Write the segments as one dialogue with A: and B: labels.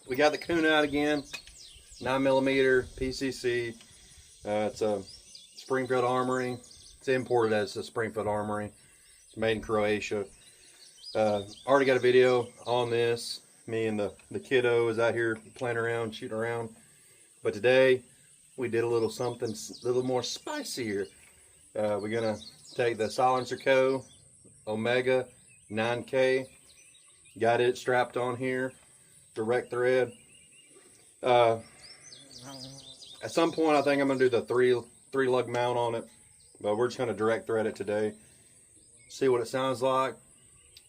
A: we got the Kuna out again, 9mm PCC. It's a Springfield Armory. It's imported as a Springfield Armory. It's made in Croatia. Already got a video on this. Me and the kiddo is out here playing around, shooting around. But today we did a little something a little more spicier. We're gonna take the Silencer Co. Omega 9K. Got it strapped on here, direct thread. At some point I think I'm gonna do the three lug mount on it, but we're just gonna direct thread it today. See what it sounds like.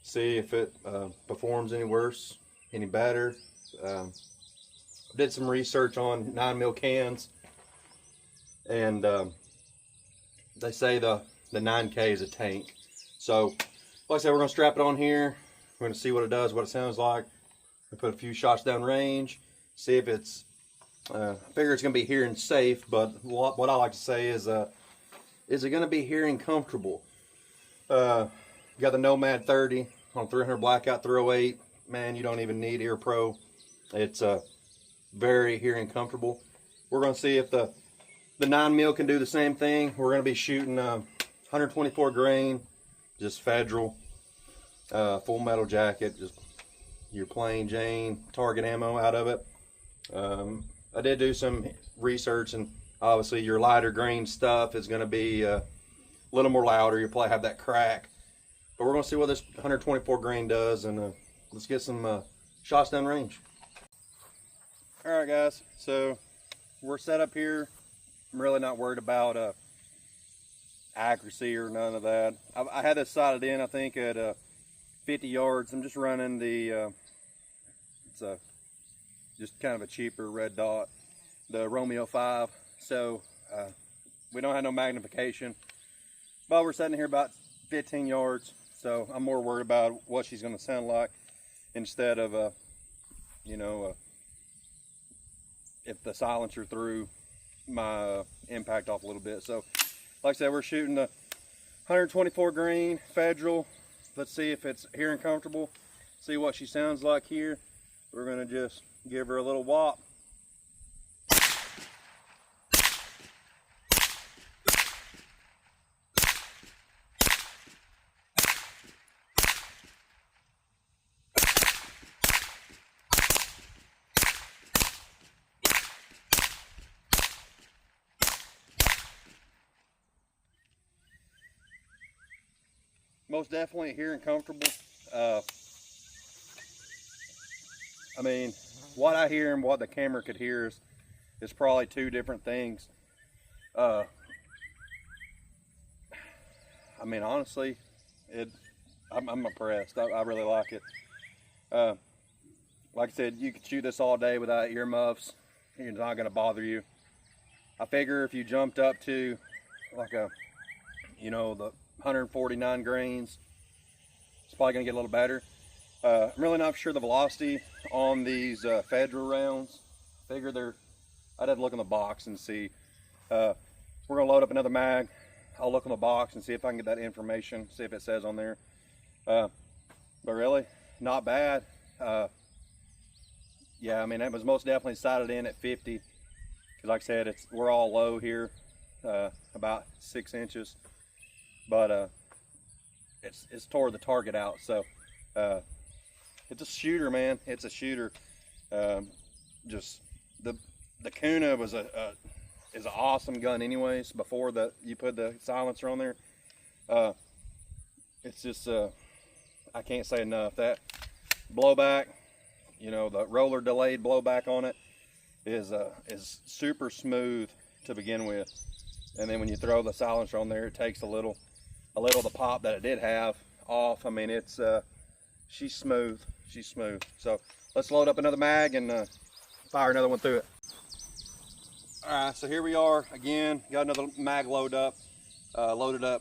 A: See if it performs any worse, any better. Did some research on 9mm cans, and they say the 9K is a tank. So, like I said, we're gonna strap it on here. We're gonna see what it does, what it sounds like. We put a few shots down range, see if it's. I figure it's gonna be hearing safe, but what I like to say is it gonna be hearing comfortable? Got the Nomad 30 on 300 blackout 308. Man, you don't even need Ear Pro. It's very hearing comfortable. We're gonna see if the 9mm can do the same thing. We're gonna be shooting 124 grain, just Federal, full metal jacket, just your plain Jane target ammo out of it. I did do some research, and obviously your lighter grain stuff is going to be a little more louder. You'll probably have that crack. But we're going to see what this 124 grain does, and let's get some shots down range. Alright guys, so we're set up here. I'm really not worried about accuracy or none of that. I had this sighted in, I think, at 50 yards. I'm just running the, it's just kind of a cheaper red dot, the Romeo 5. So we don't have no magnification, but we're sitting here about 15 yards. So I'm more worried about what she's going to sound like instead of, if the silencer threw my impact off a little bit. So like I said, we're shooting the 124 grain Federal. Let's see if it's hearing comfortable, see what she sounds like here. We're going to just give her a little whop. Most definitely hearing comfortable. I mean, what I hear and what the camera could hear is probably two different things. I mean, honestly, I'm impressed. I really like it. Like I said, you could shoot this all day without earmuffs. It's not going to bother you. I figure if you jumped up to like the 149 grains, it's probably going to get a little better. I'm really not sure the velocity on these Federal rounds. I figure I'd have to look in the box and see. We're going to load up another mag. I'll look in the box and see if I can get that information, see if it says on there. But really, not bad. Yeah, I mean, it was most definitely sighted in at 50. Because like I said, we're all low here, about 6 inches. But it's toward the target out. So it's a shooter, man. It's a shooter. Just the Kuna was is an awesome gun, anyways. Before you put the silencer on there, it's just I can't say enough. That blowback, the roller delayed blowback on it is super smooth to begin with, and then when you throw the silencer on there, it takes a little of the pop that it did have off. I mean, she's smooth. She's smooth. So let's load up another mag and fire another one through it. All right, so here we are again. Got another mag loaded up. The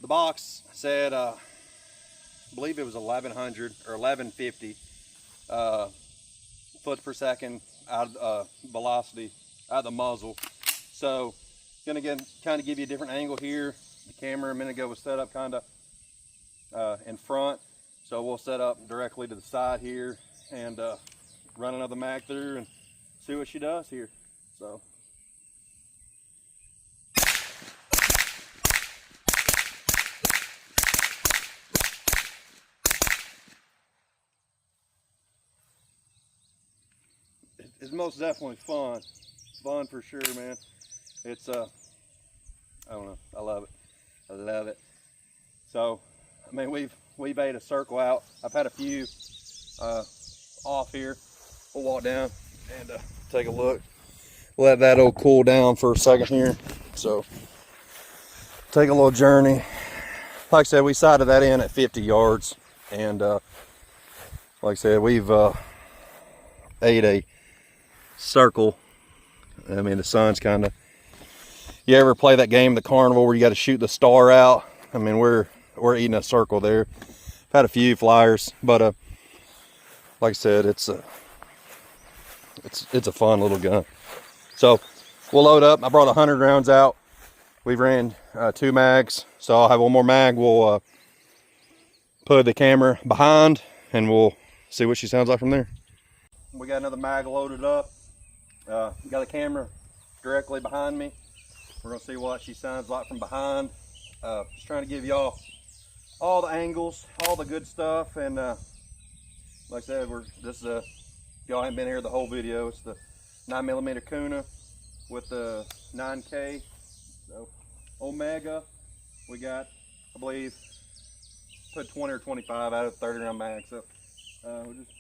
A: box said, I believe it was 1100 or 1150 foot per second out of velocity out of the muzzle. So gonna kind of give you a different angle here. The camera a minute ago was set up kind of in front, so we'll set up directly to the side here and run another mag through and see what she does here. So. It's most definitely fun. Fun for sure, man. It's I don't know, I love it. I love it. So, I mean, we've ate a circle out. I've had a few off here. We'll walk down and take a look. Let that old cool down for a second here. So, take a little journey. Like I said, we sighted that in at 50 yards. And like I said, we've ate a circle. I mean, the sun's kind of, you ever play that game, the carnival, where you got to shoot the star out? I mean, we're eating a circle there. I've had a few flyers, but like I said, it's a fun little gun. So we'll load up. I brought 100 rounds out. We've ran 2 mags, so I'll have one more mag. We'll put the camera behind and we'll see what she sounds like from there. We got another mag loaded up. Got a camera directly behind me. We're gonna see what she sounds like from behind. Just trying to give y'all all the angles, all the good stuff, and like I said, y'all haven't been here the whole video. It's the 9mm Kuna with the 9K. So Omega, we got, I believe, put 20 or 25 out of 30 round mag. So we'll just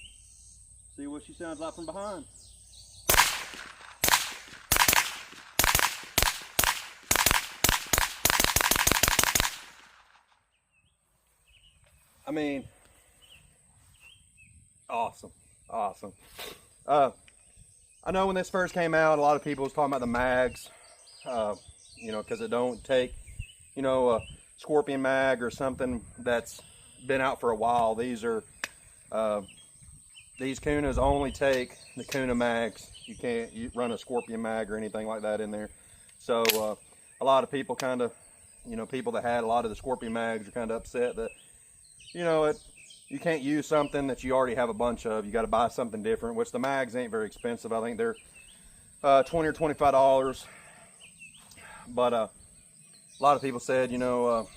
A: see what she sounds like from behind. I mean, awesome. I know when this first came out, a lot of people was talking about the mags, you know, because it don't take, you know, a Scorpion mag or something that's been out for a while. These Kunas only take the Kuna mags. You can't run a Scorpion mag or anything like that in there. So a lot of people kind of, you know, people that had a lot of the Scorpion mags are kind of upset that, you know, you can't use something that you already have a bunch of. You got to buy something different, which the mags ain't very expensive. I think they're $20 or $25. But a lot of people said, you know,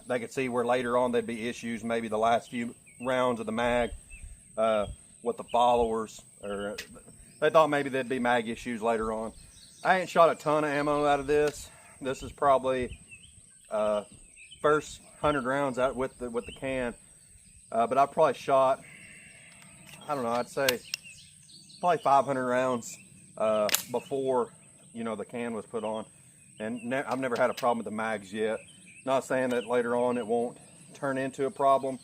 A: they could see where later on there'd be issues, maybe the last few rounds of the mag with the followers, or they thought maybe there'd be mag issues later on. I ain't shot a ton of ammo out of this. This is probably first 100 rounds out with the can, but I probably shot, I don't know, I'd say probably 500 rounds before, you know, the can was put on, and I've never had a problem with the mags yet. Not saying that later on it won't turn into a problem.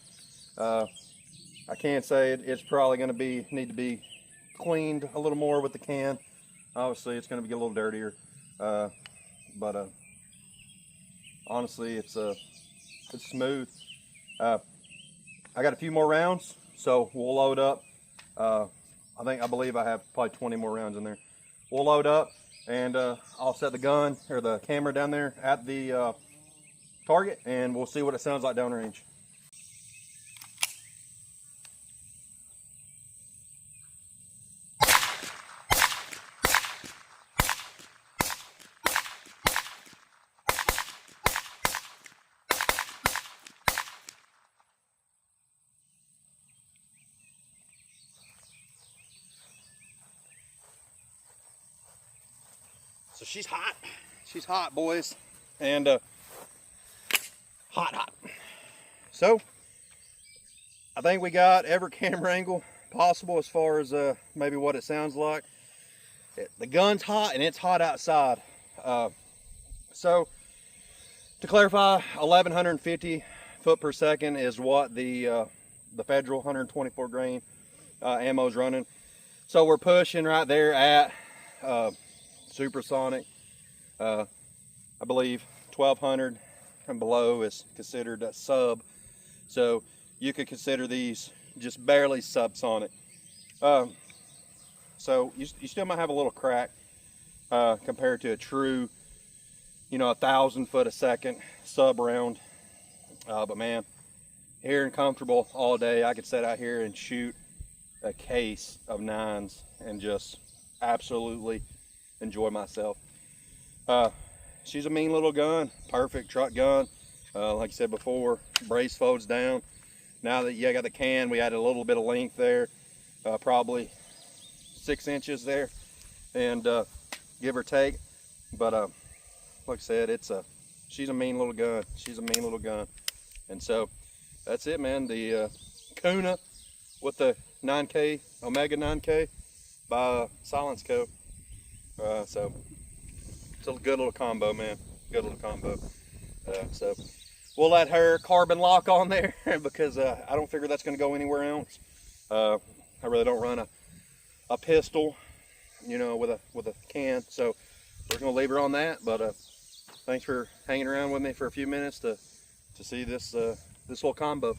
A: I can say it's probably going to need to be cleaned a little more with the can. Obviously, it's going to get a little dirtier, but honestly, it's smooth. I got a few more rounds, so we'll load up. I believe I have probably 20 more rounds in there. We'll load up, and I'll set the gun or the camera down there at the target, and we'll see what it sounds like downrange. So she's hot. She's hot, boys. And hot. So I think we got every camera angle possible as far as maybe what it sounds like. The gun's hot and it's hot outside. So to clarify, 1150 foot per second is what the Federal 124 grain ammo is running. So we're pushing right there at supersonic. I believe 1200 and below is considered a sub, so you could consider these just barely subsonic. So you still might have a little crack compared to a true, you know, 1,000 foot a second sub round. But man, here and comfortable all day. I could sit out here and shoot a case of 9s and just absolutely enjoy myself. She's a mean little gun, perfect truck gun. Like I said before, brace folds down. Now that you got the can, we added a little bit of length there, probably 6 inches there, and give or take. But like I said, she's a mean little gun. She's a mean little gun. And so that's it, man. The Kuna with the 9K, Omega 9K by Silence Co. So it's a good little combo, man. Good little combo. So we'll let her carbon lock on there because I don't figure that's going to go anywhere else. I really don't run a pistol, you know, with a can. So we're going to leave her on that. But thanks for hanging around with me for a few minutes to see this little combo.